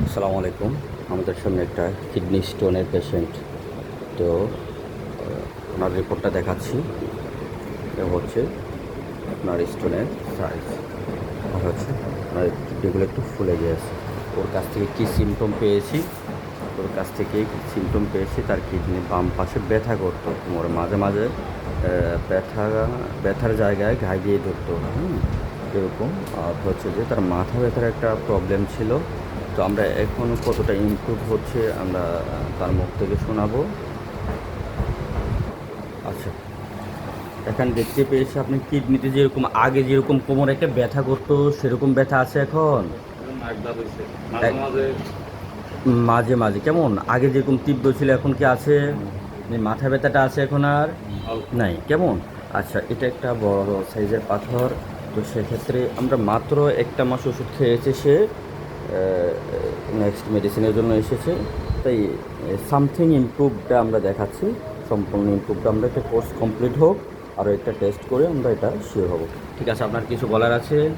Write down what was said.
আসসালামু আলাইকুম। আমাদের সামনে একটা কিডনি স্টোনের পেশেন্ট। তো ওনার রিপোর্টটা দেখাচ্ছি। এটা হচ্ছে আপনার স্টোনের সাইজ, আর হচ্ছে আপনার কিডনিগুলো একটু ফুলে গিয়েছে। ওর কাছ থেকে কী সিমটম পেয়েছি, তার কিডনি বাম পাশে ব্যথা করতো কোমরে মাঝে মাঝে, ব্যথা ব্যথার জায়গায় ঘাই দিয়ে ধরতো, এরকম। আর হচ্ছে যে তার মাথা ব্যথার একটা প্রবলেম ছিল। তো আমরা এখনও কতটা ইমপ্রুভ হচ্ছে আমরা তার মুখ থেকে শোনাবো। আচ্ছা, এখানে দেখতে পেয়েছি আপনি কিডনিতে যেরকম আগে যেরকম কোমরে একটা ব্যথা করতো সেরকম ব্যথা আছে এখন? মাঝে এক- মাঝে মাঝে মাঝে কেমন আগে যেরকম তীব্র ছিল এখন কি আছে? এই মাথা ব্যথাটা আছে এখন আর অল্প। নাই, কেমন? আচ্ছা, এটা একটা বড় সাইজের পাথর। তো সেক্ষেত্রে আমরা মাত্র একটা মাস ওষুধ খেয়েছে সে, নেক্সট মেডিসিনের জন্য এসেছে। তাই সামথিং ইমপ্রুভটা আমরা দেখাচ্ছি। সম্পূর্ণ ইমপ্রুভটা আমরা একটা কোর্স কমপ্লিট হোক, আরও একটা টেস্ট করে আমরা এটা শিওর হব। ঠিক আছে, আপনার কিছু বলার আছে?